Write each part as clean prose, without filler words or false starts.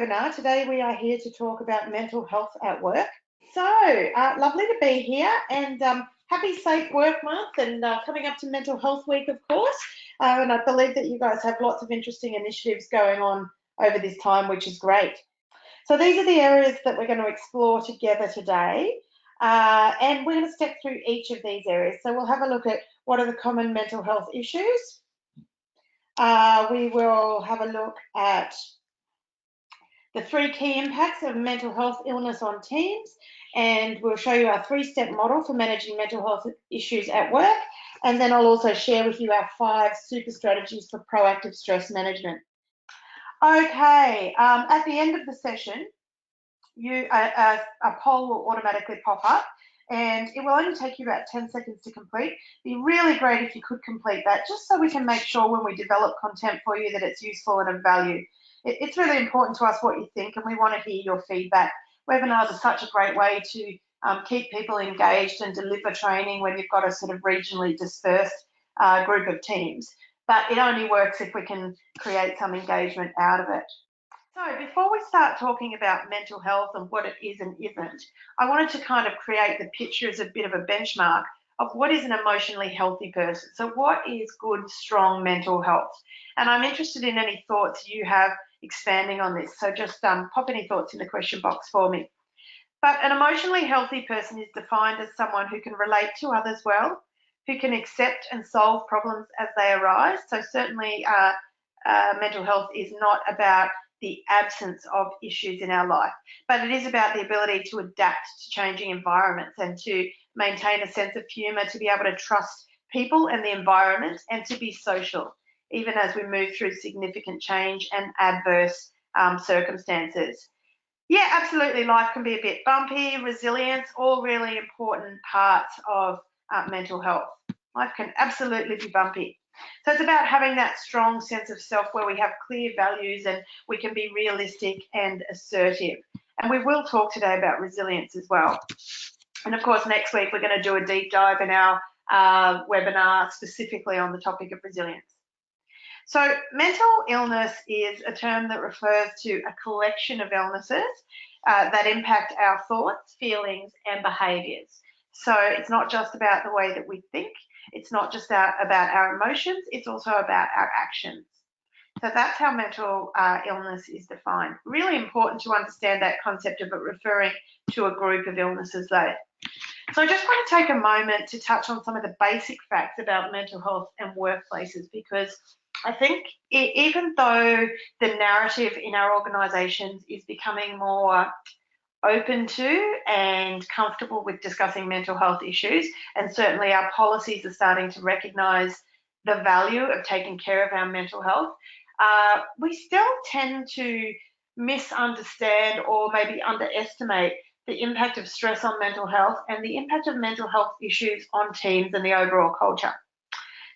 webinar. Today we are here to talk about mental health at work. So lovely to be here, and happy Safe Work Month, and coming up to Mental Health Week, of course. And I believe that you guys have lots of interesting initiatives going on over this time, which is great. So these are the areas that we're going to explore together today. And we're going to step through each of these areas. So we'll have a look at what are the common mental health issues. We will have a look at the 3 key impacts of mental health illness on teams, and we'll show you our 3-step model for managing mental health issues at work. And then I'll also share with you our 5 super strategies for proactive stress management. Okay, at the end of the session, a poll will automatically pop up, and it will only take you about 10 seconds to complete. It'd be really great if you could complete that, just so we can make sure when we develop content for you that it's useful and of value. It's really important to us what you think, and we want to hear your feedback. Webinars are such a great way to keep people engaged and deliver training when you've got a sort of regionally dispersed group of teams. But it only works if we can create some engagement out of it. So before we start talking about mental health and what it is and isn't, I wanted to kind of create the picture as a bit of a benchmark of what is an emotionally healthy person. So what is good, strong mental health? And I'm interested in any thoughts you have expanding on this. So just pop any thoughts in the question box for me. But an emotionally healthy person is defined as someone who can relate to others well, who can accept and solve problems as they arise. So certainly mental health is not about the absence of issues in our life, but it is about the ability to adapt to changing environments and to maintain a sense of humour, to be able to trust people and the environment, and to be social, even as we move through significant change and adverse circumstances. Yeah, absolutely, life can be a bit bumpy, resilience, all really important parts of mental health. Life can absolutely be bumpy. So it's about having that strong sense of self where we have clear values and we can be realistic and assertive. And we will talk today about resilience as well. And of course, next week we're going to do a deep dive in our webinar specifically on the topic of resilience. So mental illness is a term that refers to a collection of illnesses that impact our thoughts, feelings, and behaviours. So it's not just about the way that we think. It's not just about our emotions, it's also about our actions. So that's how mental illness is defined. Really important to understand that concept of it referring to a group of illnesses though. So I just want to take a moment to touch on some of the basic facts about mental health and workplaces, because I think even though the narrative in our organisations is becoming more open to and comfortable with discussing mental health issues, and certainly our policies are starting to recognise the value of taking care of our mental health, we still tend to misunderstand or maybe underestimate the impact of stress on mental health and the impact of mental health issues on teams and the overall culture.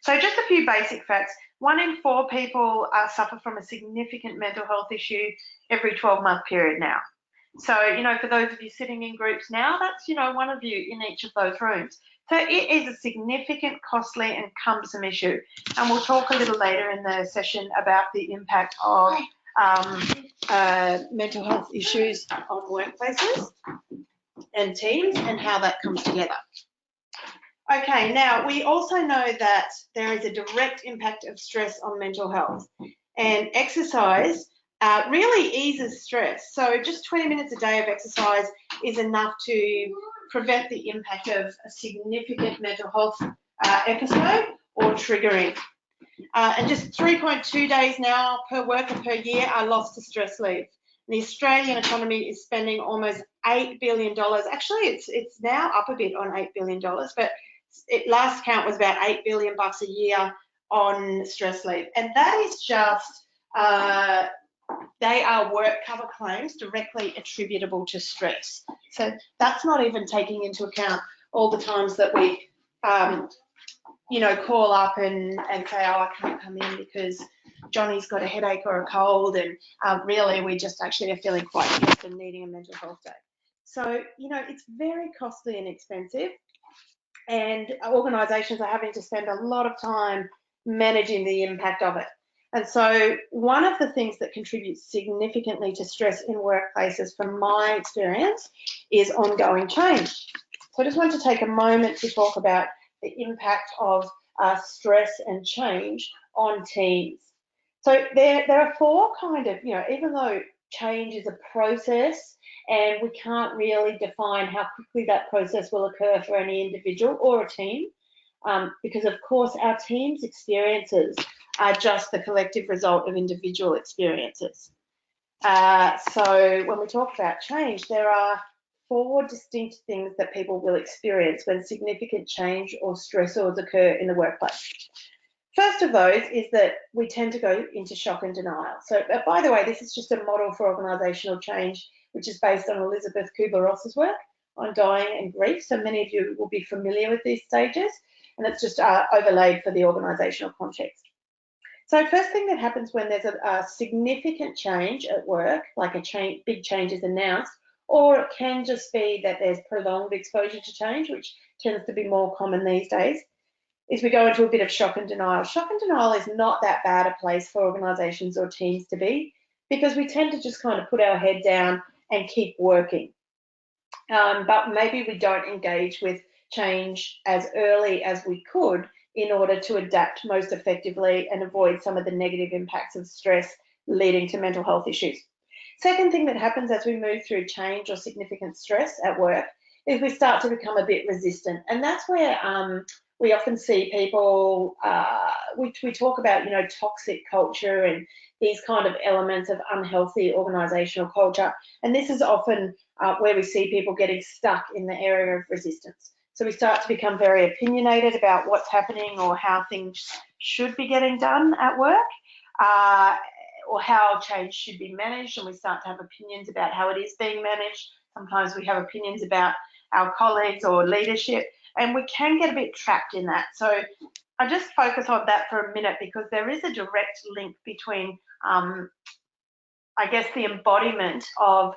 So just a few basic facts. 1 in 4 people suffer from a significant mental health issue every 12-month period now. So, for those of you sitting in groups now, that's, one of you in each of those rooms. So it is a significant, costly and cumbersome issue. And we'll talk a little later in the session about the impact of mental health issues on workplaces and teams and how that comes together. Okay, now we also know that there is a direct impact of stress on mental health, and exercise really eases stress. So just 20 minutes a day of exercise is enough to prevent the impact of a significant mental health episode or triggering. And just 3.2 days now per worker per year are lost to stress leave. The Australian economy is spending almost $8 billion. Actually, it's now up a bit on $8 billion, but last count was about $8 billion a year on stress leave. And that is just, they are work cover claims directly attributable to stress. So that's not even taking into account all the times that we, call up and say, oh, I can't come in because Johnny's got a headache or a cold, and really we just actually are feeling quite stressed and needing a mental health day. So, it's very costly and expensive, and organisations are having to spend a lot of time managing the impact of it. And so one of the things that contributes significantly to stress in workplaces, from my experience, is ongoing change. So I just want to take a moment to talk about the impact of stress and change on teams. So there are four kind of, even though change is a process and we can't really define how quickly that process will occur for any individual or a team, because of course our team's experiences are just the collective result of individual experiences. So when we talk about change, there are four distinct things that people will experience when significant change or stressors occur in the workplace. First of those is that we tend to go into shock and denial. So, by the way, this is just a model for organisational change, which is based on Elizabeth Kubler-Ross's work on dying and grief. So many of you will be familiar with these stages, and it's just overlaid for the organisational context. So first thing that happens when there's a significant change at work, like big change is announced, or it can just be that there's prolonged exposure to change, which tends to be more common these days, is we go into a bit of shock and denial. Shock and denial is not that bad a place for organisations or teams to be, because we tend to just kind of put our head down and keep working. But maybe we don't engage with change as early as we could in order to adapt most effectively and avoid some of the negative impacts of stress leading to mental health issues. Second thing that happens as we move through change or significant stress at work is we start to become a bit resistant. And that's where we often see people, we talk about, toxic culture and these kind of elements of unhealthy organisational culture. And this is often where we see people getting stuck in the area of resistance. So we start to become very opinionated about what's happening or how things should be getting done at work, or how change should be managed, and we start to have opinions about how it is being managed. Sometimes we have opinions about our colleagues or leadership, and we can get a bit trapped in that. So I just focus on that for a minute, because there is a direct link between, I guess, the embodiment of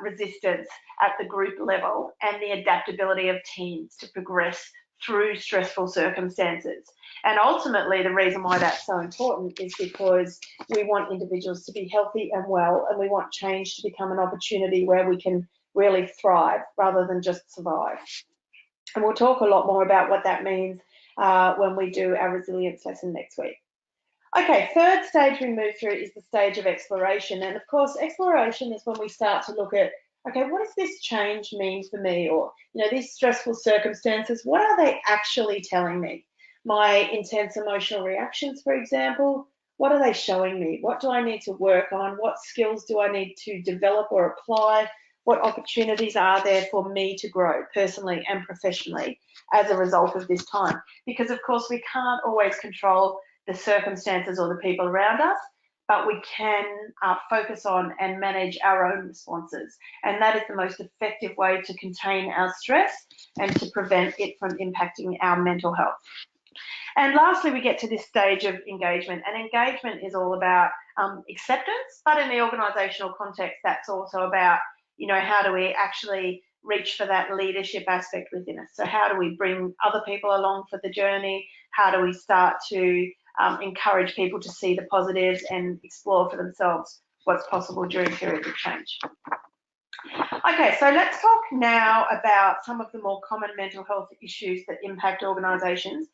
resistance at the group level and the adaptability of teams to progress through stressful circumstances. And ultimately, the reason why that's so important is because we want individuals to be healthy and well, and we want change to become an opportunity where we can really thrive rather than just survive. And we'll talk a lot more about what that means when we do our resilience lesson next week. Okay, third stage we move through is the stage of exploration. And of course, exploration is when we start to look at, okay, what does this change mean for me? Or, these stressful circumstances, what are they actually telling me? My intense emotional reactions, for example, what are they showing me? What do I need to work on? What skills do I need to develop or apply? What opportunities are there for me to grow personally and professionally as a result of this time? Because of course we can't always control the circumstances or the people around us, but we can focus on and manage our own responses. And that is the most effective way to contain our stress and to prevent it from impacting our mental health. And lastly, we get to this stage of engagement. And engagement is all about acceptance, but in the organisational context, that's also about, how do we actually reach for that leadership aspect within us? So how do we bring other people along for the journey? How do we start to encourage people to see the positives and explore for themselves what's possible during periods of change? Okay, so let's talk now about some of the more common mental health issues that impact organisations.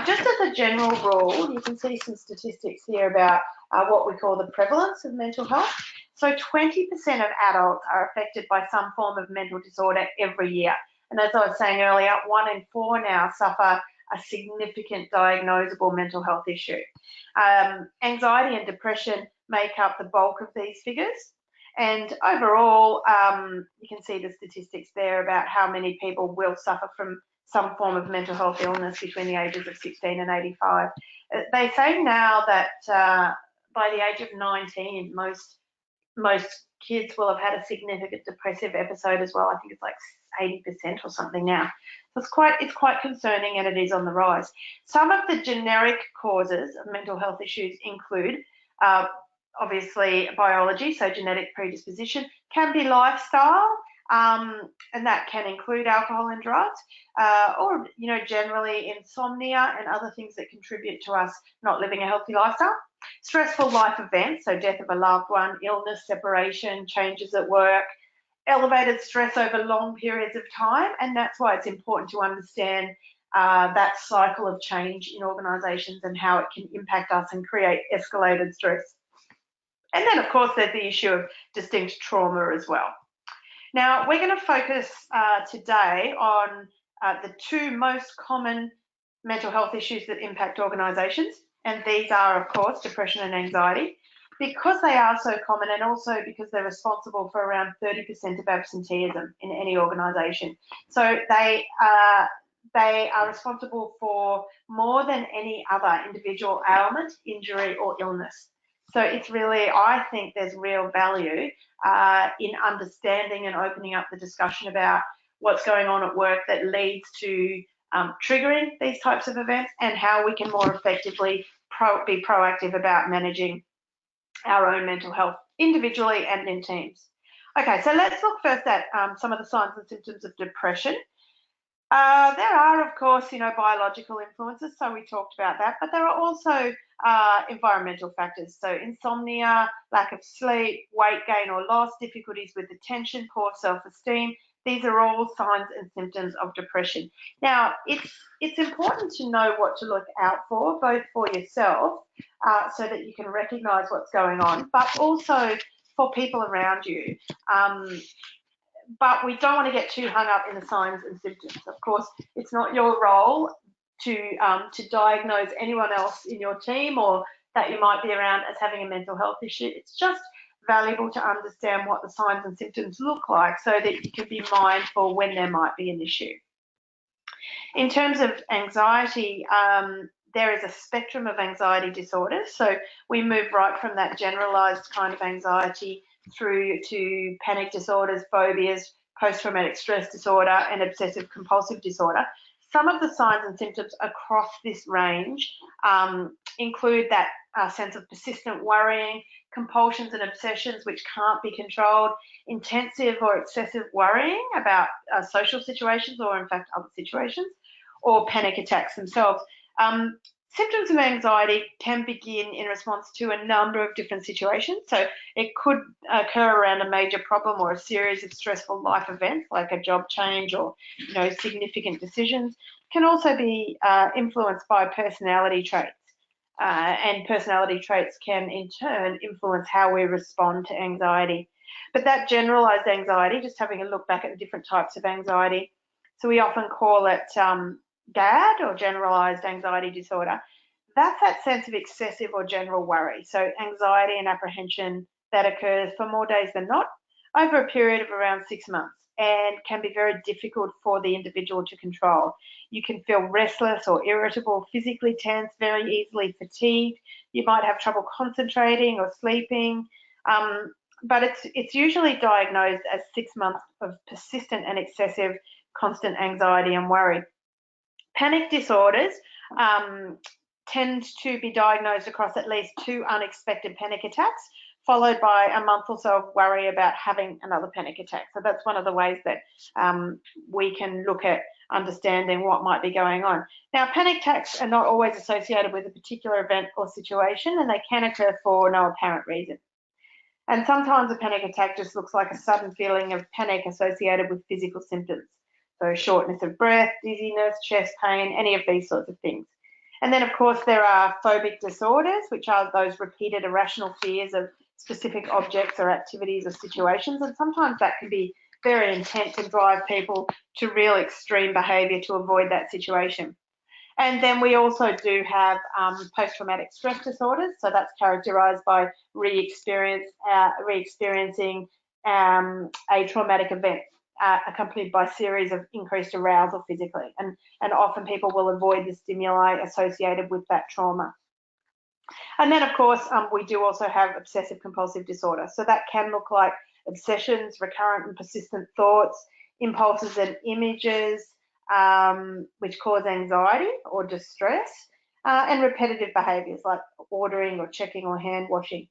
Just as a general rule, you can see some statistics here about what we call the prevalence of mental health. So 20% of adults are affected by some form of mental disorder every year. And as I was saying earlier, 1 in 4 now suffer a significant diagnosable mental health issue. Anxiety and depression make up the bulk of these figures. And overall, you can see the statistics there about how many people will suffer from some form of mental health illness between the ages of 16 and 85. They say now that by the age of 19, most kids will have had a significant depressive episode as well. I think it's like 80% or something now. So it's quite concerning, and it is on the rise. Some of the generic causes of mental health issues include obviously biology, so genetic predisposition, can be lifestyle, and that can include alcohol and drugs, or generally insomnia and other things that contribute to us not living a healthy lifestyle. Stressful life events, so death of a loved one, illness, separation, changes at work, elevated stress over long periods of time, and that's why it's important to understand that cycle of change in organisations and how it can impact us and create escalated stress. And then, of course, there's the issue of distinct trauma as well. Now, we're going to focus today on the two most common mental health issues that impact organisations, and these are, of course, depression and anxiety. Because they are so common, and also because they're responsible for around 30% of absenteeism in any organisation. So they are responsible for more than any other individual ailment, injury or illness. So it's really, I think there's real value in understanding and opening up the discussion about what's going on at work that leads to triggering these types of events, and how we can more effectively be proactive about managing our own mental health individually and in teams. Okay, so let's look first at some of the signs and symptoms of depression. There are, of course, biological influences, so we talked about that, but there are also environmental factors. So insomnia, lack of sleep, weight gain or loss, difficulties with attention, poor self-esteem. These are all signs and symptoms of depression. Now, it's important to know what to look out for, both for yourself, so that you can recognise what's going on, but also for people around you. But we don't want to get too hung up in the signs and symptoms. Of course, it's not your role to diagnose anyone else in your team or that you might be around as having a mental health issue. It's just valuable to understand what the signs and symptoms look like so that you can be mindful when there might be an issue. In terms of anxiety, there is a spectrum of anxiety disorders. So we move right from that generalized kind of anxiety through to panic disorders, phobias, post-traumatic stress disorder, and obsessive compulsive disorder. Some of the signs and symptoms across this range include that sense of persistent worrying, compulsions and obsessions which can't be controlled, intensive or excessive worrying about social situations or in fact other situations, or panic attacks themselves. Symptoms of anxiety can begin in response to a number of different situations. So it could occur around a major problem or a series of stressful life events like a job change or significant decisions. It can also be influenced by personality traits. And personality traits can in turn influence how we respond to anxiety. But that generalized anxiety, just having a look back at the different types of anxiety, so we often call it GAD, or generalized anxiety disorder. That's that sense of excessive or general worry. So anxiety and apprehension that occurs for more days than not over a period of around 6 months and can be very difficult for the individual to control. You can feel restless or irritable, physically tense, very easily fatigued. You might have trouble concentrating or sleeping, but it's usually diagnosed as 6 months of persistent and excessive constant anxiety and worry. Panic disorders tend to be diagnosed across at least 2 unexpected panic attacks, followed by a month or so of worry about having another panic attack. So that's one of the ways that we can look at understanding what might be going on. Now, panic attacks are not always associated with a particular event or situation, and they can occur for no apparent reason. And sometimes a panic attack just looks like a sudden feeling of panic associated with physical symptoms. So shortness of breath, dizziness, chest pain, any of these sorts of things. And then, of course, there are phobic disorders, which are those repeated irrational fears of specific objects or activities or situations. And sometimes that can be very intense and drive people to real extreme behaviour to avoid that situation. And then we also do have post-traumatic stress disorders. So that's characterised by re-experiencing a traumatic event, accompanied by a series of increased arousal physically. And often people will avoid the stimuli associated with that trauma. And then, of course, we do also have obsessive compulsive disorder. So that can look like obsessions, recurrent and persistent thoughts, impulses and images, which cause anxiety or distress, and repetitive behaviours like ordering or checking or hand washing.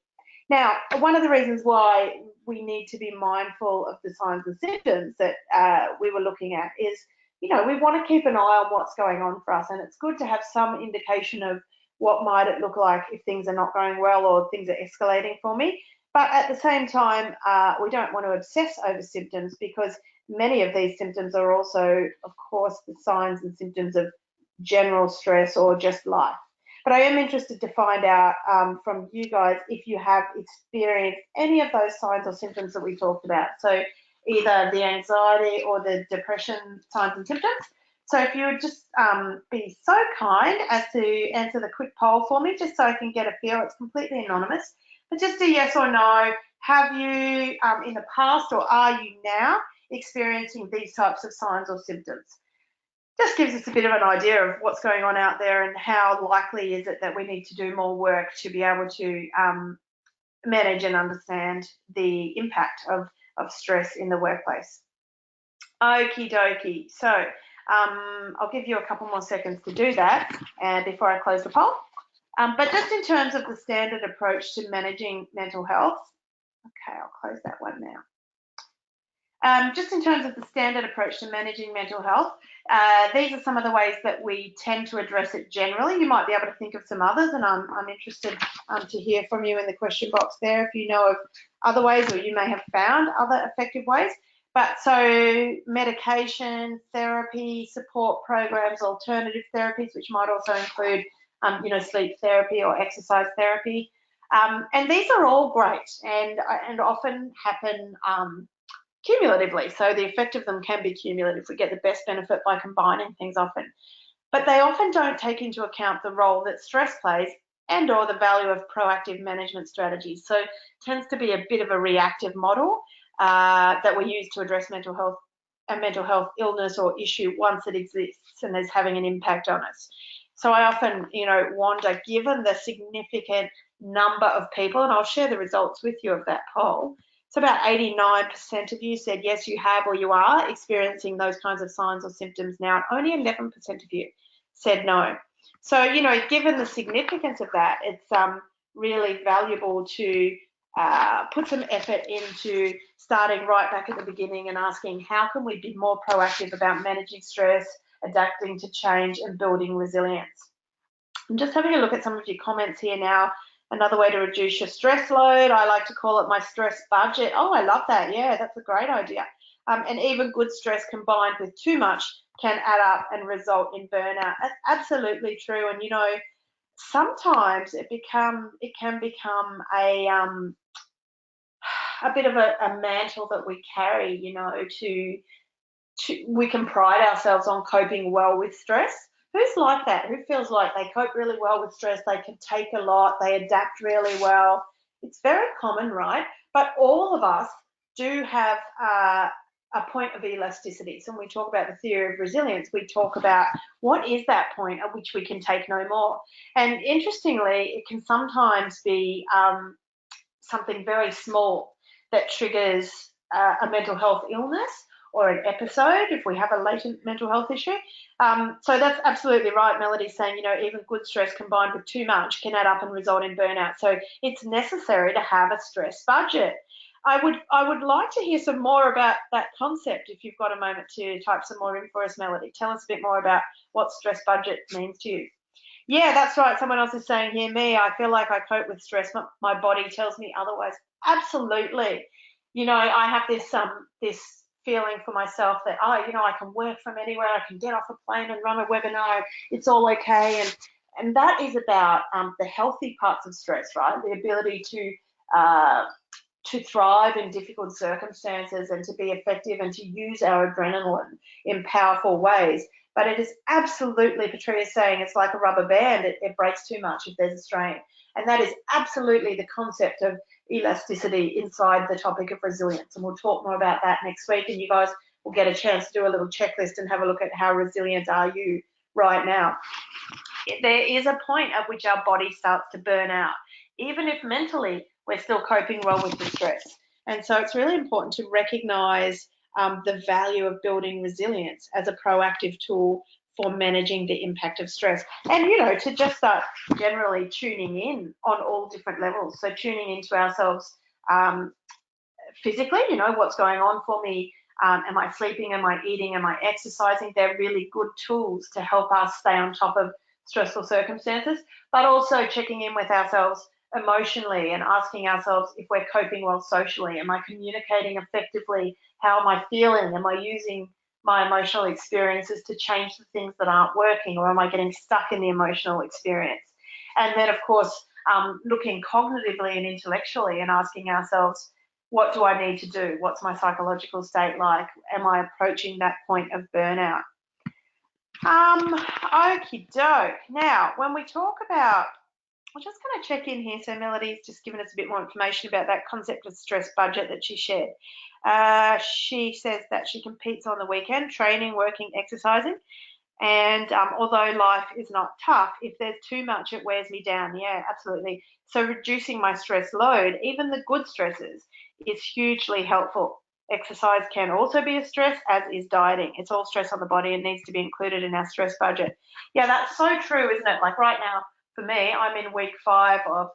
Now, one of the reasons why we need to be mindful of the signs and symptoms that we were looking at is, we want to keep an eye on what's going on for us, and it's good to have some indication of what might it look like if things are not going well or things are escalating for me. But at the same time, we don't want to obsess over symptoms, because many of these symptoms are also, of course, the signs and symptoms of general stress or just life. But I am interested to find out from you guys if you have experienced any of those signs or symptoms that we talked about. So either the anxiety or the depression signs and symptoms. So if you would just be so kind as to answer the quick poll for me, just so I can get a feel. It's completely anonymous, but just a yes or no. Have you in the past, or are you now experiencing these types of signs or symptoms? Just gives us a bit of an idea of what's going on out there and how likely is it that we need to do more work to be able to manage and understand the impact of stress in the workplace. Okie dokie. So I'll give you a couple more seconds to do that before I close the poll. But just in terms of the standard approach to managing mental health, okay, I'll close that one now. Just in terms of the standard approach to managing mental health, these are some of the ways that we tend to address it generally. You might be able to think of some others, and I'm interested to hear from you in the question box there if you know of other ways, or you may have found other effective ways. But so medication, therapy, support programs, alternative therapies, which might also include, sleep therapy or exercise therapy. And these are all great and often happen cumulatively. So the effect of them can be cumulative. We get the best benefit by combining things often. But they often don't take into account the role that stress plays and or the value of proactive management strategies. So it tends to be a bit of a reactive model that we use to address mental health illness or issue once it exists and is having an impact on us. So I often, wonder, given the significant number of people, and I'll share the results with you of that poll. So about 89% of you said yes, you have or you are experiencing those kinds of signs or symptoms now. Only 11% of you said no. So, given the significance of that, it's really valuable to put some effort into starting right back at the beginning and asking, how can we be more proactive about managing stress, adapting to change, and building resilience? I'm just having a look at some of your comments here now. Another way to reduce your stress load, I like to call it my stress budget. Oh, I love that. Yeah, that's a great idea. And even good stress combined with too much can add up and result in burnout. That's absolutely true. And, sometimes it can become a bit of a mantle that we carry, we can pride ourselves on coping well with stress. Who's like that? Who feels like they cope really well with stress? They can take a lot. They adapt really well. It's very common, right? But all of us do have a point of elasticity. So when we talk about the theory of resilience, we talk about what is that point at which we can take no more. And interestingly, it can sometimes be something very small that triggers a mental health illness or an episode if we have a latent mental health issue. So that's absolutely right. Melody's saying, even good stress combined with too much can add up and result in burnout. So it's necessary to have a stress budget. I would like to hear some more about that concept if you've got a moment to type some more in for us, Melody. Tell us a bit more about what stress budget means to you. Yeah, that's right. Someone else is saying here, I feel like I cope with stress. My body tells me otherwise. Absolutely. I have this feeling for myself that, I can work from anywhere. I can get off a plane and run a webinar. It's all okay. And that is about the healthy parts of stress, right? The ability to thrive in difficult circumstances and to be effective and to use our adrenaline in powerful ways. But it is absolutely, Patria's saying, it's like a rubber band. It breaks too much if there's a strain. And that is absolutely the concept of elasticity inside the topic of resilience. And we'll talk more about that next week. And you guys will get a chance to do a little checklist and have a look at how resilient are you right now. There is a point at which our body starts to burn out, even if mentally we're still coping well with the stress. And so it's really important to recognize the value of building resilience as a proactive tool for managing the impact of stress. And, you know, to just start generally tuning in on all different levels. So tuning into ourselves physically, you know, what's going on for me. Am I sleeping? Am I eating? Am I exercising? They're really good tools to help us stay on top of stressful circumstances, but also checking in with ourselves emotionally and asking ourselves if we're coping well socially. Am I communicating effectively? How am I feeling? Am I using my emotional experiences to change the things that aren't working, or am I getting stuck in the emotional experience? And then, of course, looking cognitively and intellectually and asking ourselves, what do I need to do? What's my psychological state like? Am I approaching that point of burnout? Okie doke. Now, when we talk about, I'm just going to check in here. So Melody's just given us a bit more information about that concept of stress budget that she shared. She says that she competes on the weekend, training, working, exercising. And although life is not tough, if there's too much, it wears me down. Yeah, absolutely. So reducing my stress load, even the good stresses, is hugely helpful. Exercise can also be a stress, as is dieting. It's all stress on the body and needs to be included in our stress budget. Yeah, that's so true, isn't it? Like right now, for me, I'm in week 5 of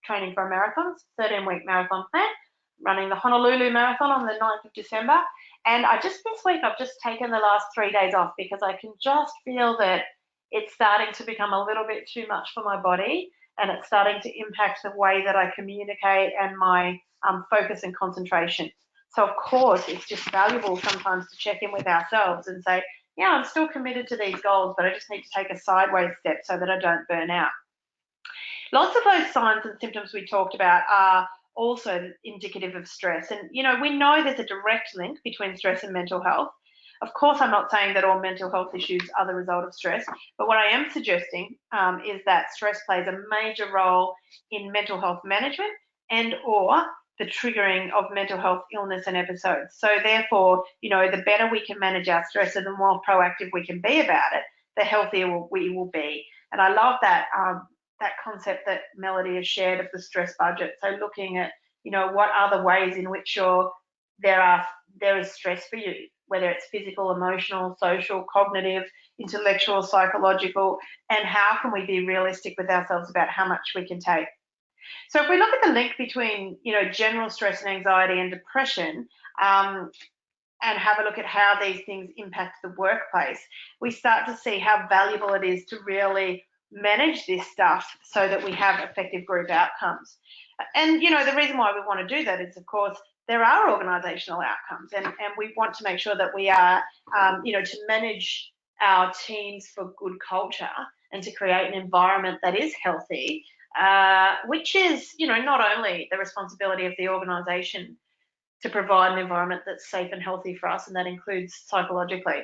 training for a marathon, 13-week marathon plan, running the Honolulu Marathon on the 9th of December. And this week, I've just taken the last 3 days off because I can just feel that it's starting to become a little bit too much for my body, and it's starting to impact the way that I communicate and my focus and concentration. So, of course, it's just valuable sometimes to check in with ourselves and say, yeah, I'm still committed to these goals, but I just need to take a sideways step so that I don't burn out. Lots of those signs and symptoms we talked about are also indicative of stress. And, you know, we know there's a direct link between stress and mental health. Of course, I'm not saying that all mental health issues are the result of stress, but what I am suggesting is that stress plays a major role in mental health management and or the triggering of mental health illness and episodes. So therefore, you know, the better we can manage our stress and the more proactive we can be about it, the healthier we will be. And I love that that concept that Melody has shared of the stress budget. So looking at, you know, what are the ways in which there is stress for you, whether it's physical, emotional, social, cognitive, intellectual, psychological, and how can we be realistic with ourselves about how much we can take. So if we look at the link between, you know, general stress and anxiety and depression, and have a look at how these things impact the workplace, we start to see how valuable it is to really manage this stuff so that we have effective group outcomes. And, you know, the reason why we want to do that is, of course, there are organisational outcomes, and we want to make sure that we are, you know, to manage our teams for good culture and to create an environment that is healthy, which is, you know, not only the responsibility of the organisation to provide an environment that's safe and healthy for us, and that includes psychologically,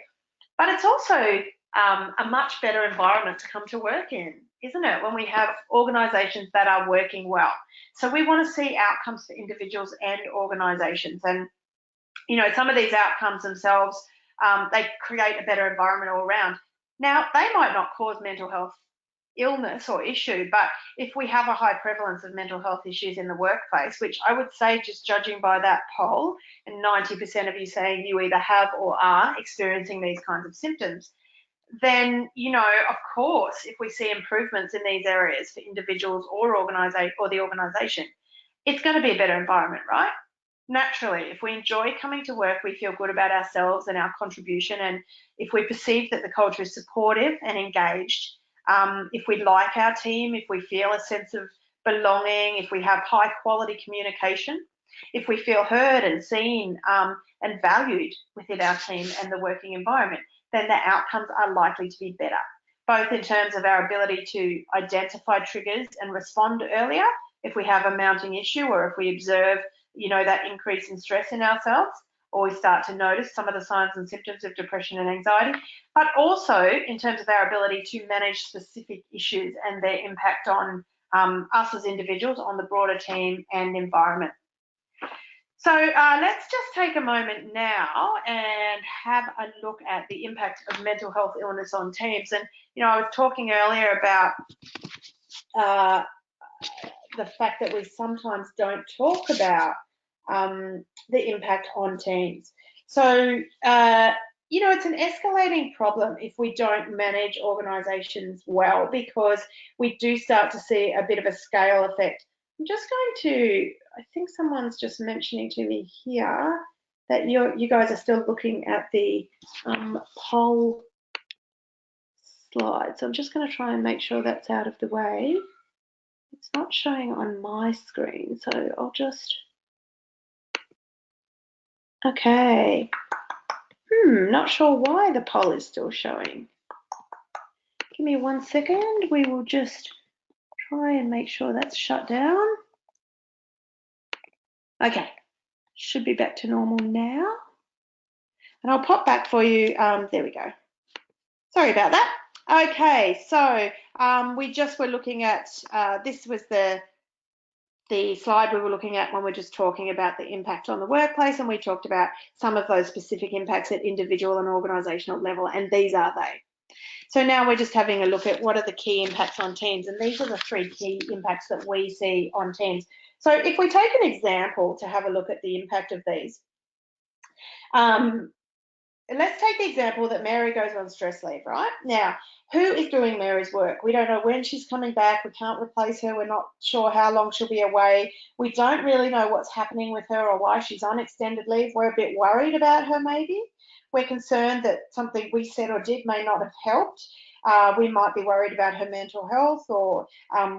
but it's also a much better environment to come to work in, isn't it, when we have organisations that are working well. So we want to see outcomes for individuals and organisations, and, you know, some of these outcomes themselves, they create a better environment all around. Now, they might not cause mental health illness or issue, but if we have a high prevalence of mental health issues in the workplace, which I would say, just judging by that poll, and 90% of you saying you either have or are experiencing these kinds of symptoms, then, you know, of course, if we see improvements in these areas for individuals or the organisation, it's going to be a better environment, right? Naturally, if we enjoy coming to work, we feel good about ourselves and our contribution, and if we perceive that the culture is supportive and engaged, if we like our team, if we feel a sense of belonging, if we have high quality communication, if we feel heard and seen and valued within our team and the working environment, then the outcomes are likely to be better, both in terms of our ability to identify triggers and respond earlier if we have a mounting issue, or if we observe, you know, that increase in stress in ourselves, or we start to notice some of the signs and symptoms of depression and anxiety, but also in terms of our ability to manage specific issues and their impact on us as individuals, on the broader team and environment. So let's just take a moment now and have a look at the impact of mental health illness on teams. And, you know, I was talking earlier about the fact that we sometimes don't talk about the impact on teams. So, you know, it's an escalating problem if we don't manage organisations well, because we do start to see a bit of a scale effect. I'm just going to, I think someone's just mentioning to me here that you guys are still looking at the poll slide. So I'm just going to try and make sure that's out of the way. It's not showing on my screen, so I'll just, okay. Not sure why the poll is still showing. Give me 1 second. We will just try and make sure that's shut down. Okay, should be back to normal now. And I'll pop back for you. There we go. Sorry about that. Okay, so we just were looking at, this was the slide we were looking at when we're just talking about the impact on the workplace, and we talked about some of those specific impacts at individual and organisational level, and these are they. So now we're just having a look at what are the key impacts on teams, and these are the 3 key impacts that we see on teams. So if we take an example to have a look at the impact of these, let's take the example that Mary goes on stress leave, right? Now, who is doing Mary's work? We don't know when she's coming back. We can't replace her. We're not sure how long she'll be away. We don't really know what's happening with her or why she's on extended leave. We're a bit worried about her maybe. We're concerned that something we said or did may not have helped. We might be worried about her mental health, or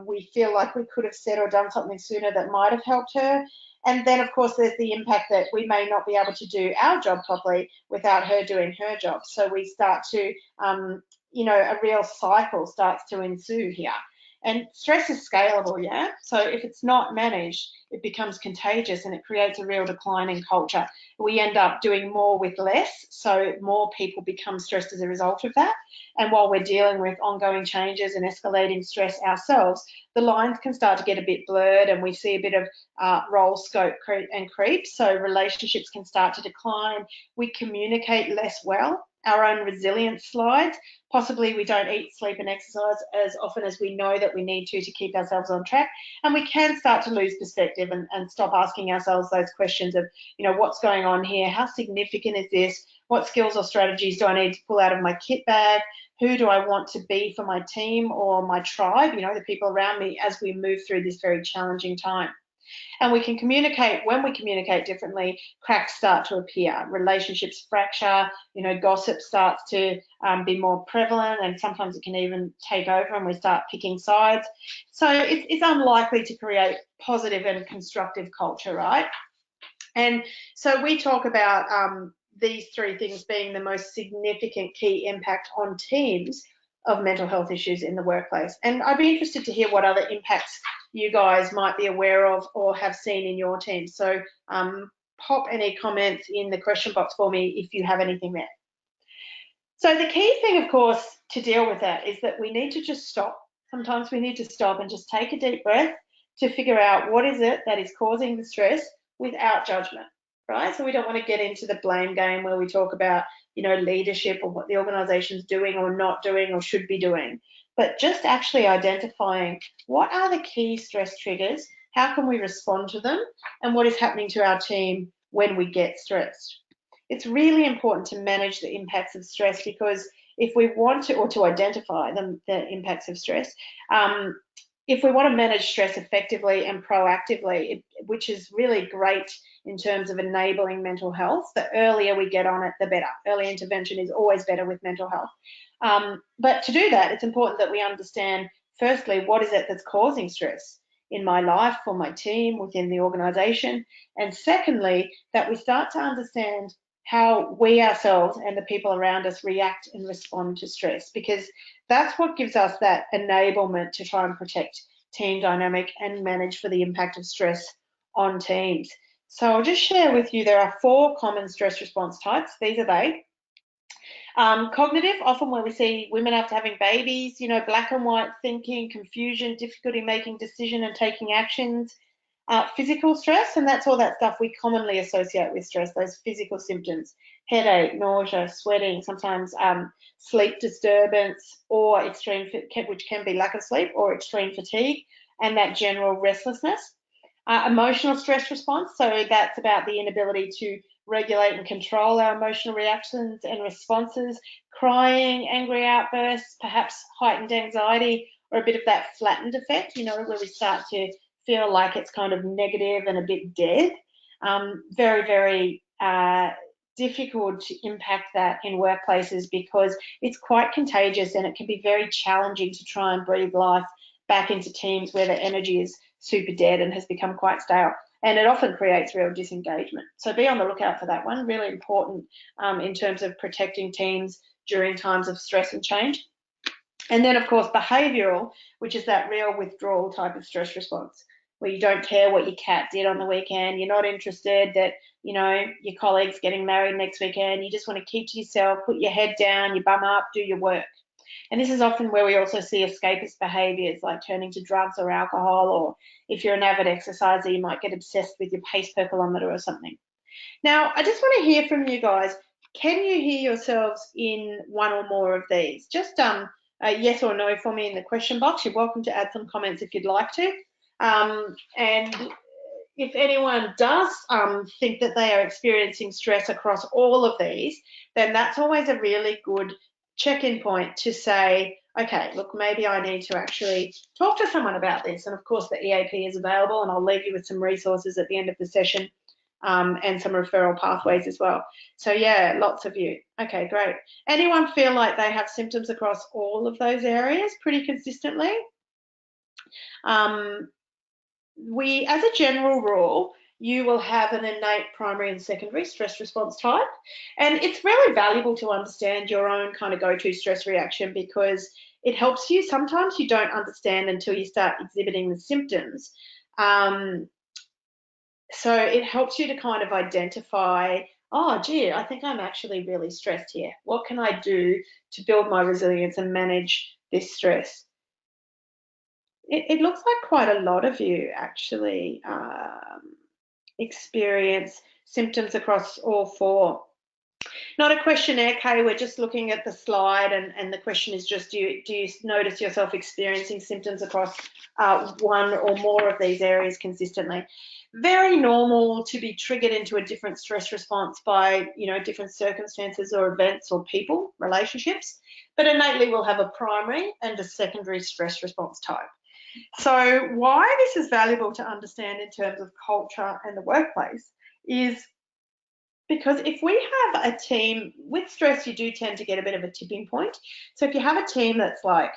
we feel like we could have said or done something sooner that might have helped her. And then, of course, there's the impact that we may not be able to do our job properly without her doing her job. So we start to, you know, a real cycle starts to ensue here. And stress is scalable, yeah? So if it's not managed, it becomes contagious and it creates a real decline in culture. We end up doing more with less, so more people become stressed as a result of that. And while we're dealing with ongoing changes and escalating stress ourselves, the lines can start to get a bit blurred, and we see a bit of role scope creep. So relationships can start to decline. We communicate less well. Our own resilience slides. Possibly we don't eat, sleep and exercise as often as we know that we need to keep ourselves on track. And we can start to lose perspective and stop asking ourselves those questions of, you know, what's going on here? How significant is this? What skills or strategies do I need to pull out of my kit bag? Who do I want to be for my team or my tribe, you know, the people around me, as we move through this very challenging time? And we can communicate, when we communicate differently, cracks start to appear, relationships fracture, you know, gossip starts to be more prevalent, and sometimes it can even take over and we start picking sides. So it's unlikely to create positive and constructive culture, right? And so we talk about these 3 things being the most significant key impact on teams of mental health issues in the workplace. And I'd be interested to hear what other impacts you guys might be aware of or have seen in your team. So pop any comments in the question box for me if you have anything there. So the key thing, of course, to deal with that is that we need to just stop. Sometimes we need to stop and just take a deep breath to figure out what is it that is causing the stress without judgment, right? So we don't want to get into the blame game where we talk about, you know, leadership or what the organisation's doing or not doing or should be doing, but just actually identifying what are the key stress triggers, how can we respond to them, and what is happening to our team when we get stressed. It's really important to manage the impacts of stress, because if we want to, or to identify the impacts of stress, if we want to manage stress effectively and proactively, which is really great in terms of enabling mental health, the earlier we get on it, the better. Early intervention is always better with mental health. But to do that, it's important that we understand, firstly, what is it that's causing stress in my life, for my team, within the organisation, and secondly, that we start to understand how we ourselves and the people around us react and respond to stress, because that's what gives us that enablement to try and protect team dynamic and manage for the impact of stress on teams. So I'll just share with you, there are 4 common stress response types. These are they. Cognitive, often where we see women after having babies, you know, black and white thinking, confusion, difficulty making decision and taking actions. Physical stress, and that's all that stuff we commonly associate with stress, those physical symptoms, headache, nausea, sweating, sometimes sleep disturbance, or extreme, which can be lack of sleep, or extreme fatigue, and that general restlessness. Emotional stress response, so that's about the inability to regulate and control our emotional reactions and responses, crying, angry outbursts, perhaps heightened anxiety, or a bit of that flattened effect, where we start to feel like it's kind of negative and a bit dead. Very, very difficult to impact that in workplaces because it's quite contagious and it can be very challenging to try and breathe life back into teams where the energy is super dead and has become quite stale. And it often creates real disengagement. So be on the lookout for that one. Really important in terms of protecting teams during times of stress and change. And then, of course, behavioural, which is that real withdrawal type of stress response, where you don't care what your cat did on the weekend, you're not interested that, your colleague's getting married next weekend, you just want to keep to yourself, put your head down, you bum up, do your work. And this is often where we also see escapist behaviours like turning to drugs or alcohol, or if you're an avid exerciser, you might get obsessed with your pace per kilometre or something. Now, I just want to hear from you guys. Can you hear yourselves in one or more of these? Just yes or no for me in the question box. You're welcome to add some comments if you'd like to. And if anyone does think that they are experiencing stress across all of these, then that's always a really good check-in point to say, okay, look, maybe I need to actually talk to someone about this. And of course, the EAP is available, and I'll leave you with some resources at the end of the session and some referral pathways as well. So yeah, lots of you. Okay, great. Anyone feel like they have symptoms across all of those areas pretty consistently? As a general rule, you will have an innate primary and secondary stress response type. And it's really valuable to understand your own kind of go-to stress reaction because it helps you. Sometimes you don't understand until you start exhibiting the symptoms. So it helps you to kind of identify, oh, gee, I think I'm actually really stressed here. What can I do to build my resilience and manage this stress? It looks like quite a lot of you actually experience symptoms across all four. Not a questionnaire, Kay, we're just looking at the slide and the question is just, do you notice yourself experiencing symptoms across one or more of these areas consistently? Very normal to be triggered into a different stress response by, different circumstances or events or people, relationships, but innately we'll have a primary and a secondary stress response type. So why this is valuable to understand in terms of culture and the workplace is because if we have a team with stress, you do tend to get a bit of a tipping point. So if you have a team that's like,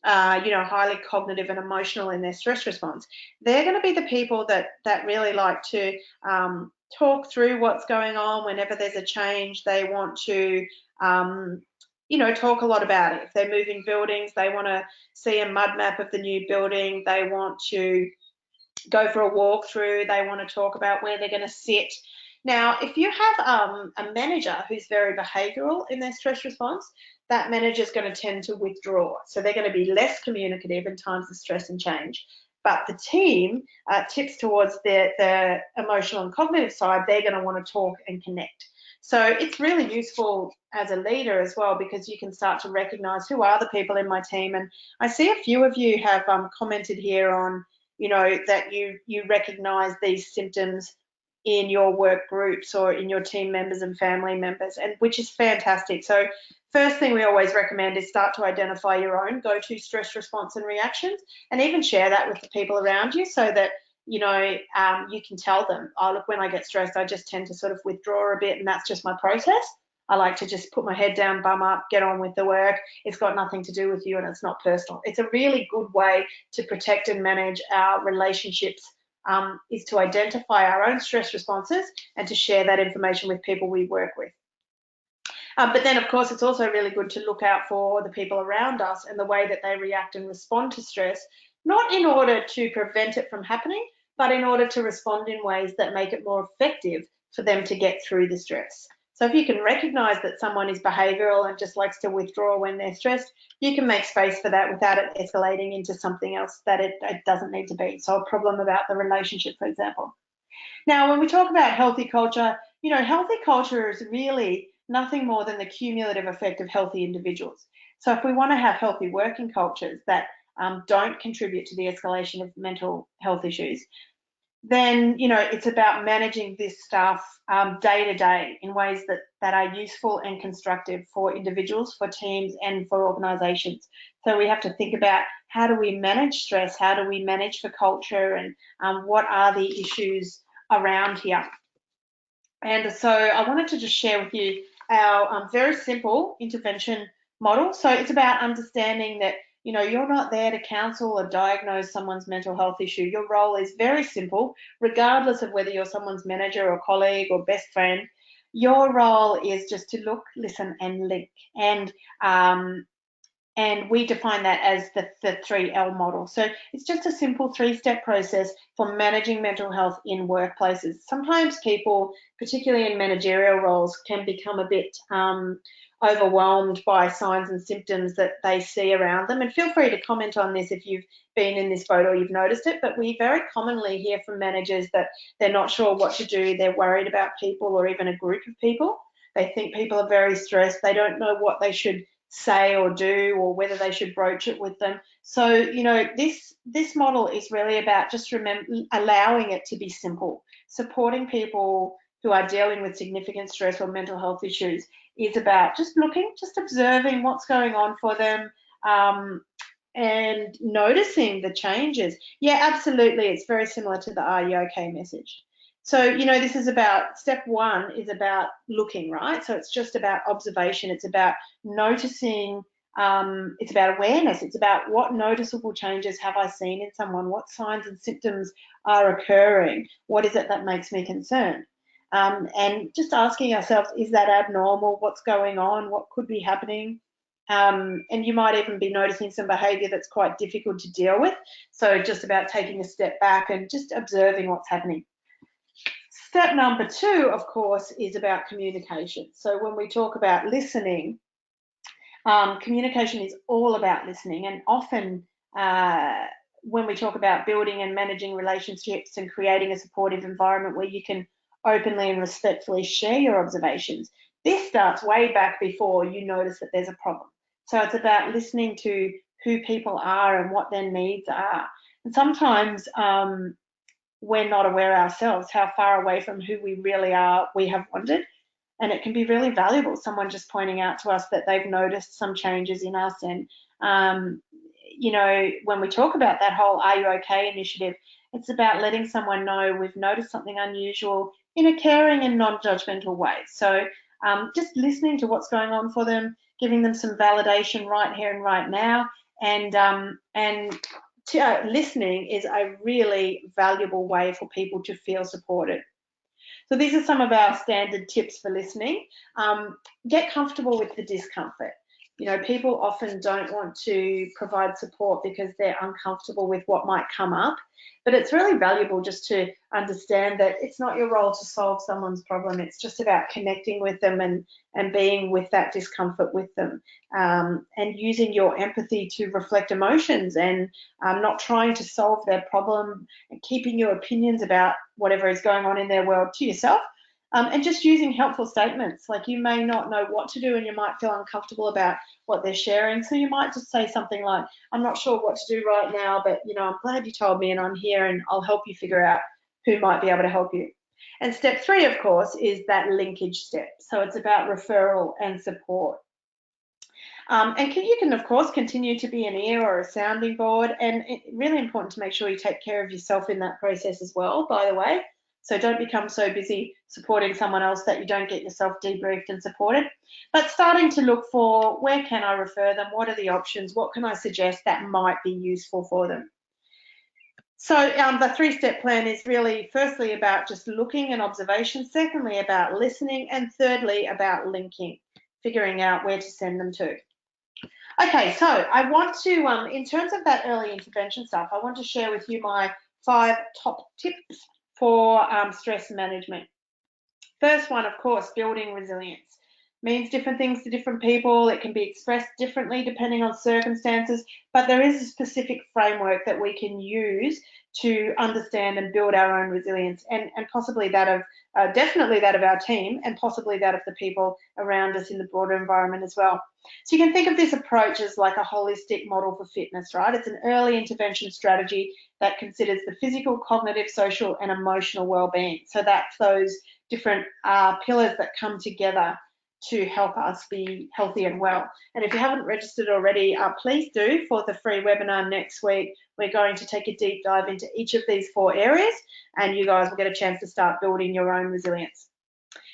highly cognitive and emotional in their stress response, they're going to be the people that really like to talk through what's going on whenever there's a change. They want to, talk a lot about it. If they're moving buildings, they want to see a mud map of the new building. They want to go for a walkthrough. They want to talk about where they're going to sit. Now, if you have a manager who's very behavioural in their stress response, that manager is going to tend to withdraw. So they're going to be less communicative in times of stress and change. But the team tips towards the emotional and cognitive side. They're going to want to talk and connect. So it's really useful as a leader as well because you can start to recognise who are the people in my team. And I see a few of you have commented here on, that you recognise these symptoms in your work groups or in your team members and family members, and which is fantastic. So first thing we always recommend is start to identify your own go-to stress response and reactions, and even share that with the people around you so that you can tell them, oh, look, when I get stressed, I just tend to sort of withdraw a bit, and that's just my process. I like to just put my head down, bum up, get on with the work. It's got nothing to do with you and it's not personal. It's a really good way to protect and manage our relationships, is to identify our own stress responses and to share that information with people we work with. But then, of course, it's also really good to look out for the people around us and the way that they react and respond to stress, not in order to prevent it from happening, but in order to respond in ways that make it more effective for them to get through the stress. So if you can recognise that someone is behavioural and just likes to withdraw when they're stressed, you can make space for that without it escalating into something else that it doesn't need to be. So a problem about the relationship, for example. Now, when we talk about healthy culture, healthy culture is really nothing more than the cumulative effect of healthy individuals. So if we want to have healthy working cultures that don't contribute to the escalation of mental health issues, then, it's about managing this stuff day to day in ways that are useful and constructive for individuals, for teams, and for organisations. So we have to think about, how do we manage stress? How do we manage for culture? And what are the issues around here? And so I wanted to just share with you our very simple intervention model. So it's about understanding that, you're not there to counsel or diagnose someone's mental health issue. Your role is very simple, regardless of whether you're someone's manager or colleague or best friend. Your role is just to look, listen, and link. And we define that as the 3L model. So it's just a simple 3-step process for managing mental health in workplaces. Sometimes people, particularly in managerial roles, can become a bit overwhelmed by signs and symptoms that they see around them. And feel free to comment on this if you've been in this boat or you've noticed it. But we very commonly hear from managers that they're not sure what to do. They're worried about people or even a group of people. They think people are very stressed. They don't know what they should say or do, or whether they should broach it with them. So, this model is really about just allowing it to be simple. Supporting people who are dealing with significant stress or mental health issues is about just looking, just observing what's going on for them, and noticing the changes. Yeah, absolutely. It's very similar to the "Are you okay?" message. So, this is about, step 1 is about looking, right? So it's just about observation. It's about noticing, it's about awareness. It's about, what noticeable changes have I seen in someone? What signs and symptoms are occurring? What is it that makes me concerned? And just asking ourselves, is that abnormal? What's going on? What could be happening? And you might even be noticing some behaviour that's quite difficult to deal with. So just about taking a step back and just observing what's happening. Step number 2, of course, is about communication. So when we talk about listening, communication is all about listening. And often when we talk about building and managing relationships and creating a supportive environment where you can openly and respectfully share your observations, this starts way back before you notice that there's a problem. So it's about listening to who people are and what their needs are. And sometimes we're not aware ourselves how far away from who we really are we have wandered. And it can be really valuable, someone just pointing out to us that they've noticed some changes in us. And, when we talk about that whole "Are you okay?" initiative, it's about letting someone know we've noticed something unusual in a caring and non-judgmental way. So just listening to what's going on for them, giving them some validation right here and right now, and listening is a really valuable way for people to feel supported. So these are some of our standard tips for listening. Get comfortable with the discomfort. People often don't want to provide support because they're uncomfortable with what might come up. But it's really valuable just to understand that it's not your role to solve someone's problem. It's just about connecting with them and being with that discomfort with them, and using your empathy to reflect emotions, and not trying to solve their problem, and keeping your opinions about whatever is going on in their world to yourself. And just using helpful statements. Like, you may not know what to do and you might feel uncomfortable about what they're sharing. So you might just say something like, "I'm not sure what to do right now, but I'm glad you told me and I'm here and I'll help you figure out who might be able to help you." And step 3, of course, is that linkage step. So it's about referral and support. And you can, of course, continue to be an ear or a sounding board. And it's really important to make sure you take care of yourself in that process as well, by the way. So don't become so busy supporting someone else that you don't get yourself debriefed and supported. But starting to look for, where can I refer them? What are the options? What can I suggest that might be useful for them? So the 3-step plan is really, firstly, about just looking and observation. Secondly, about listening. And thirdly, about linking, figuring out where to send them to. Okay, so I want to, in terms of that early intervention stuff, I want to share with you my 5 top tips for stress management. First one, of course, building resilience. means different things to different people. It can be expressed differently depending on circumstances, but there is a specific framework that we can use to understand and build our own resilience, and possibly that of, definitely that of our team, and possibly that of the people around us in the broader environment as well. So you can think of this approach as like a holistic model for fitness, right? It's an early intervention strategy that considers the physical, cognitive, social, and emotional well-being. So that's those different pillars that come together to help us be healthy and well. And if you haven't registered already, please do for the free webinar next week. We're going to take a deep dive into each of these 4 areas, and you guys will get a chance to start building your own resilience.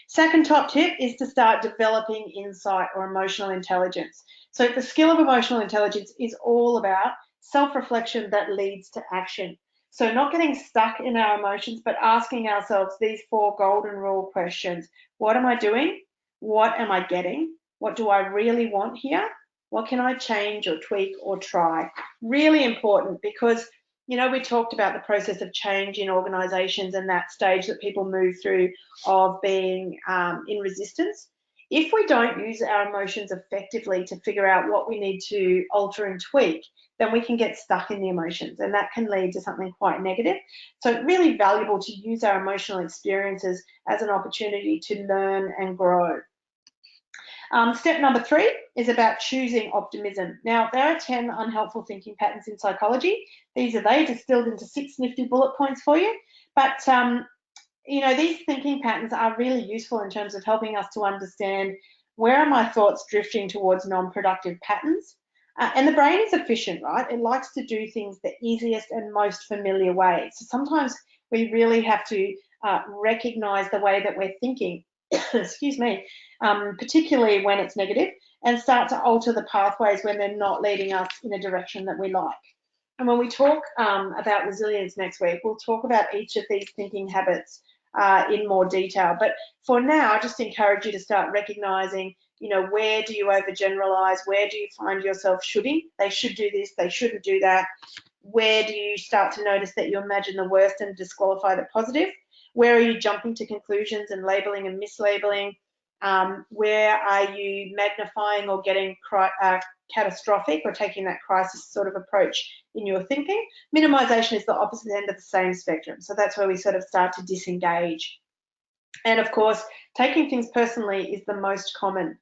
Second top tip is to start developing insight or emotional intelligence. So the skill of emotional intelligence is all about self-reflection that leads to action. So not getting stuck in our emotions, but asking ourselves these 4 golden rule questions. What am I doing? What am I getting? What do I really want here? What can I change or tweak or try? Really important, because you know, we talked about the process of change in organisations and that stage that people move through of being in resistance. If we don't use our emotions effectively to figure out what we need to alter and tweak, then we can get stuck in the emotions, and that can lead to something quite negative. So it's really valuable to use our emotional experiences as an opportunity to learn and grow. Step number 3 is about choosing optimism. Now, there are 10 unhelpful thinking patterns in psychology. These are they distilled into 6 nifty bullet points for you. But, you know, these thinking patterns are really useful in terms of helping us to understand where are my thoughts drifting towards non-productive patterns. And the brain is efficient, right? It likes to do things the easiest and most familiar way. So sometimes we really have to recognize the way that we're thinking, excuse me, particularly when it's negative, and start to alter the pathways when they're not leading us in a direction that we like. And when we talk about resilience next week, we'll talk about each of these thinking habits in more detail. But for now, I just encourage you to start recognizing, you know, where do you overgeneralize? Where do you find yourself shoulding? They should do this, they shouldn't do that. Where do you start to notice that you imagine the worst and disqualify the positive? Where are you jumping to conclusions and labeling and mislabeling? Where are you magnifying or getting catastrophic or taking that crisis sort of approach in your thinking? Minimization is the opposite end of the same spectrum. So that's where we sort of start to disengage. And of course, taking things personally is the most common.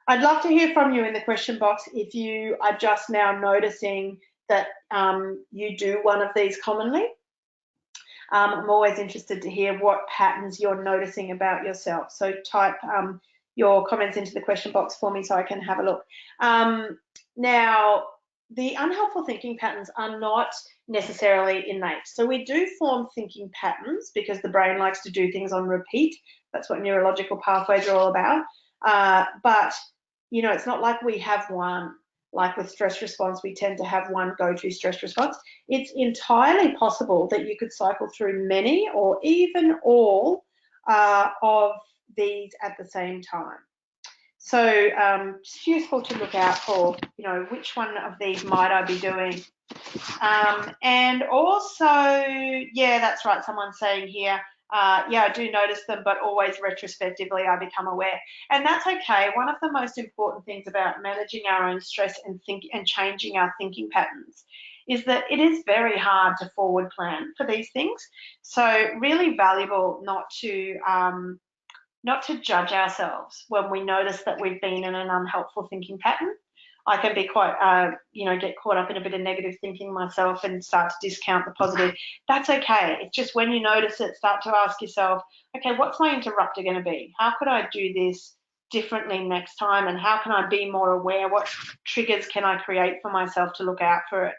I'd love to hear from you in the question box if you are just now noticing that you do one of these commonly. I'm always interested to hear what patterns you're noticing about yourself. So type your comments into the question box for me so I can have a look. Now, the unhelpful thinking patterns are not necessarily innate. So we do form thinking patterns because the brain likes to do things on repeat. That's what neurological pathways are all about. But, you know, it's not like we have one. Like with stress response, we tend to have one go-to stress response. It's entirely possible that you could cycle through many or even all of these at the same time. So it's useful to look out for, you know, which one of these might I be doing. And also, yeah, that's right, someone's saying here, yeah, I do notice them, but always retrospectively I become aware. And that's okay. One of the most important things about managing our own stress and changing our thinking patterns is that it is very hard to forward plan for these things. So really valuable not to judge ourselves when we notice that we've been in an unhelpful thinking pattern. I can be quite, you know, get caught up in a bit of negative thinking myself and start to discount the positive. That's okay. It's just when you notice it, start to ask yourself, okay, what's my interrupter going to be? How could I do this differently next time? And how can I be more aware? What triggers can I create for myself to look out for it?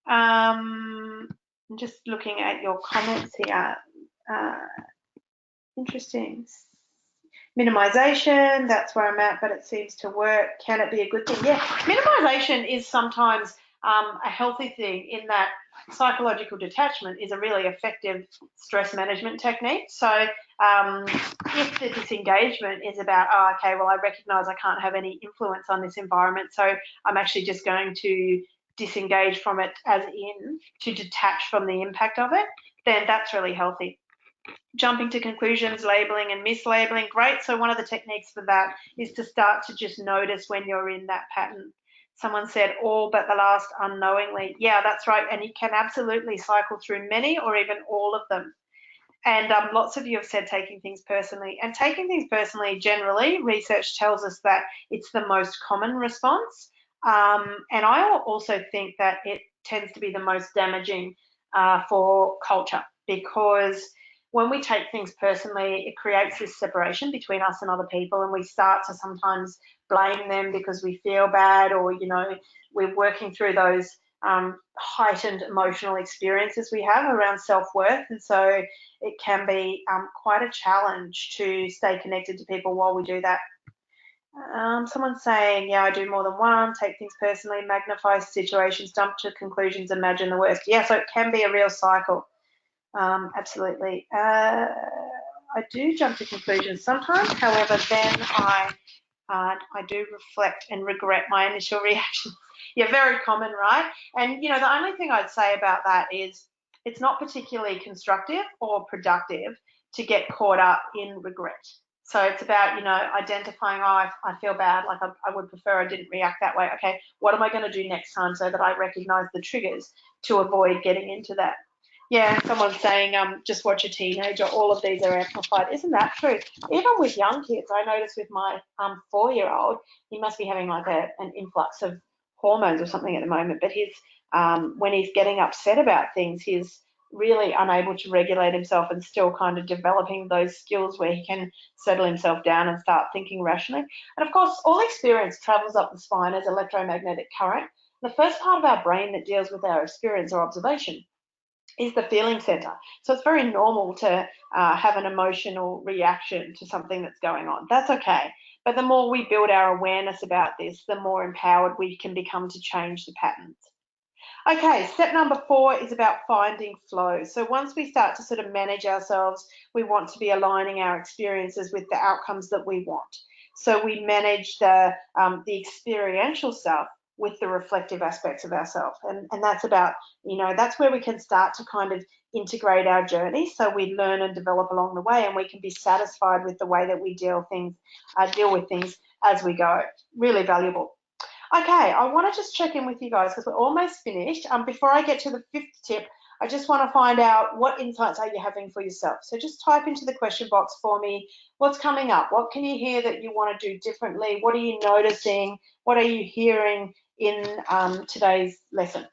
I'm just looking at your comments here. Interesting. Minimization, that's where I'm at, but it seems to work. Can it be a good thing? Yeah, minimization is sometimes a healthy thing in that psychological detachment is a really effective stress management technique. So if the disengagement is about, oh, okay, well, I recognize I can't have any influence on this environment, so I'm actually just going to disengage from it as in to detach from the impact of it, then that's really healthy. Jumping to conclusions, labeling and mislabeling, great. So one of the techniques for that is to start to just notice when you're in that pattern. Someone said all but the last unknowingly. Yeah, that's right. And you can absolutely cycle through many or even all of them. And lots of you have said taking things personally. And taking things personally, generally, research tells us that it's the most common response. And I also think that it tends to be the most damaging for culture, because when we take things personally, it creates this separation between us and other people, and we start to sometimes blame them because we feel bad, or, you know, we're working through those heightened emotional experiences we have around self-worth. And so it can be quite a challenge to stay connected to people while we do that. Someone's saying, yeah, I do more than one, take things personally, magnify situations, jump to conclusions, imagine the worst. Yeah, so it can be a real cycle. Absolutely. I do jump to conclusions sometimes. However, then I do reflect and regret my initial reactions. Yeah, very common, right? And, you know, the only thing I'd say about that is it's not particularly constructive or productive to get caught up in regret. So it's about, you know, identifying, oh, I feel bad, like I would prefer I didn't react that way. Okay, what am I going to do next time so that I recognize the triggers to avoid getting into that? Yeah, someone's saying, just watch a teenager. All of these are amplified. Isn't that true? Even with young kids, I notice with my 4-year-old, he must be having like an influx of hormones or something at the moment. But when he's getting upset about things, he's really unable to regulate himself and still kind of developing those skills where he can settle himself down and start thinking rationally. And of course, all experience travels up the spine as electromagnetic current. The first part of our brain that deals with our experience or observation is the feeling center. So it's very normal to have an emotional reaction to something that's going on. That's okay. But the more we build our awareness about this, the more empowered we can become to change the patterns. Okay, step number 4 is about finding flow. So once we start to sort of manage ourselves, we want to be aligning our experiences with the outcomes that we want. So we manage the experiential stuff with the reflective aspects of ourselves. And that's about, you know, that's where we can start to kind of integrate our journey. So we learn and develop along the way, and we can be satisfied with the way that we deal with things as we go. Really valuable. Okay, I want to just check in with you guys because we're almost finished. Before I get to the 5th tip, I just want to find out what insights are you having for yourself. So just type into the question box for me, what's coming up? What can you hear that you want to do differently? What are you noticing? What are you hearing in today's lesson?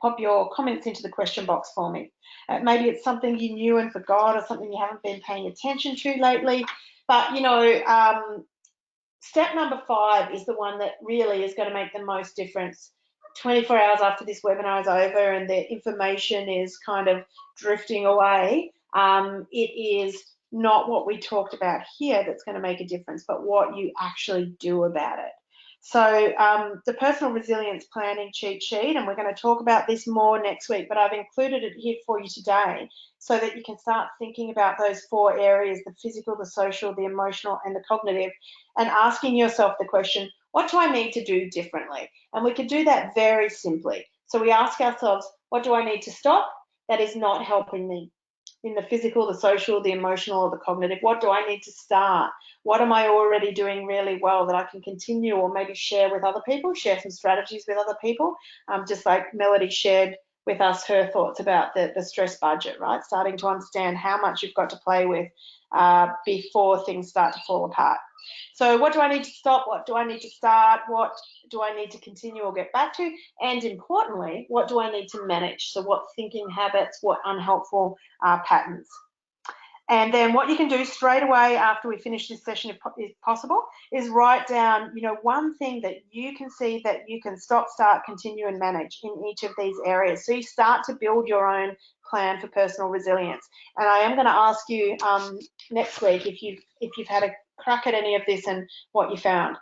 Pop your comments into the question box for me. Maybe it's something you knew and forgot, or something you haven't been paying attention to lately. But, you know, step number 5 is the one that really is going to make the most difference. 24 hours after this webinar is over and the information is kind of drifting away, it is not what we talked about here that's going to make a difference, but what you actually do about it. So the personal resilience planning cheat sheet, and we're going to talk about this more next week, but I've included it here for you today so that you can start thinking about those 4 areas, the physical, the social, the emotional, and the cognitive, and asking yourself the question, what do I need to do differently? And we can do that very simply. So we ask ourselves, what do I need to stop that is not helping me? In the physical, the social, the emotional, or the cognitive, what do I need to start? What am I already doing really well that I can continue or maybe share with other people, share some strategies with other people, just like Melody shared with us her thoughts about the stress budget, right? Starting to understand how much you've got to play with before things start to fall apart. So what do I need to stop? What do I need to start? What do I need to continue or get back to? And importantly, what do I need to manage? So what thinking habits, what unhelpful patterns? And then what you can do straight away after we finish this session, if possible, is write down, you know, one thing that you can see that you can stop, start, continue, and manage in each of these areas. So you start to build your own plan for personal resilience. And I am going to ask you next week if you've had a crack at any of this and what you found.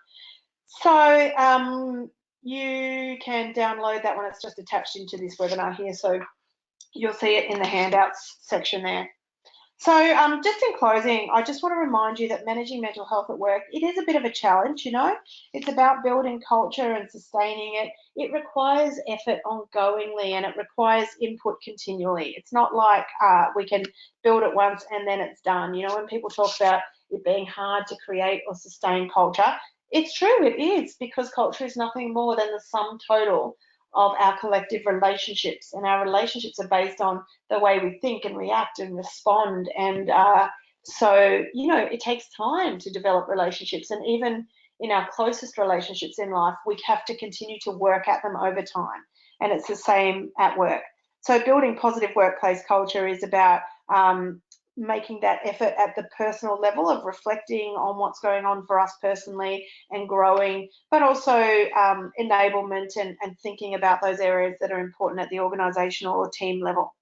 So you can download that one. It's just attached into this webinar here, so you'll see it in the handouts section there. So just in closing, I just want to remind you that managing mental health at work, it is a bit of a challenge, you know. It's about building culture and sustaining it. It requires effort ongoingly and it requires input continually. It's not like we can build it once and then it's done. You know, when people talk about it being hard to create or sustain culture, it's true, it is, because culture is nothing more than the sum total of our collective relationships, and our relationships are based on the way we think and react and respond. And so, you know, it takes time to develop relationships. And even in our closest relationships in life, we have to continue to work at them over time. And it's the same at work. So building positive workplace culture is about making that effort at the personal level of reflecting on what's going on for us personally and growing, but also enablement and thinking about those areas that are important at the organisational or team level.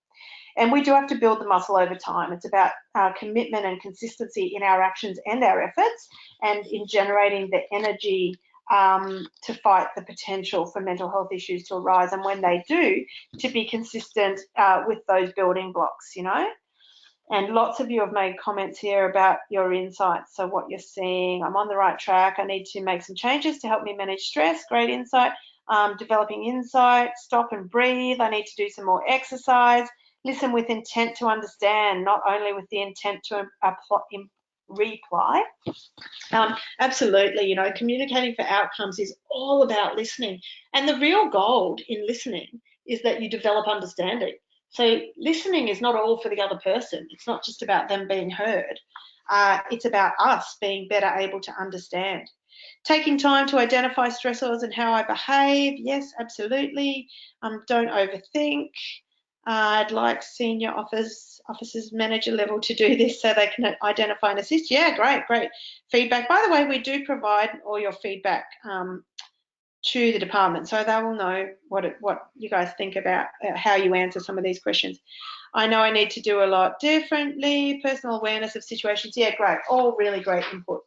And we do have to build the muscle over time. It's about commitment and consistency in our actions and our efforts, and in generating the energy to fight the potential for mental health issues to arise. And when they do, to be consistent with those building blocks, you know. And lots of you have made comments here about your insights. So what you're seeing, I'm on the right track. I need to make some changes to help me manage stress. Great insight. Developing insight, stop and breathe. I need to do some more exercise. Listen with intent to understand, not only with the intent to reply. Absolutely, you know, communicating for outcomes is all about listening. And the real gold in listening is that you develop understanding. So listening is not all for the other person. It's not just about them being heard. It's about us being better able to understand. Taking time to identify stressors and how I behave. Yes, absolutely. Don't overthink. I'd like senior officers manager level to do this so they can identify and assist. Yeah, great feedback. By the way, we do provide all your feedback to the department, so they will know what you guys think about how you answer some of these questions. I know I need to do a lot differently. Personal awareness of situations. Yeah, great. All really great input.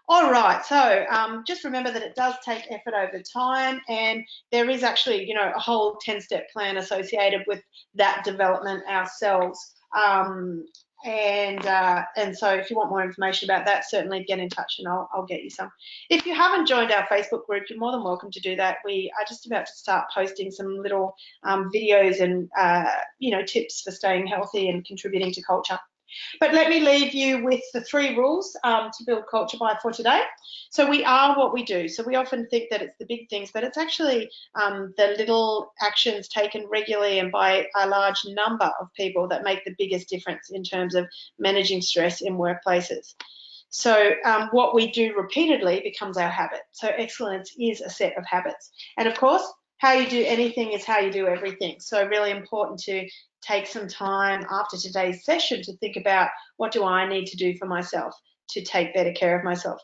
All right, so just remember that it does take effort over time, and there is actually, you know, a whole 10-step plan associated with that development ourselves. And so if you want more information about that, certainly get in touch and I'll get you some. If you haven't joined our Facebook group, you're more than welcome to do that. We are just about to start posting some little videos and, you know, tips for staying healthy and contributing to culture. But let me leave you with the 3 rules to build culture by for today. So we are what we do. So we often think that it's the big things, but it's actually the little actions taken regularly and by a large number of people that make the biggest difference in terms of managing stress in workplaces. So what we do repeatedly becomes our habit. So excellence is a set of habits. And of course, how you do anything is how you do everything. So really important to take some time after today's session to think about, what do I need to do for myself to take better care of myself?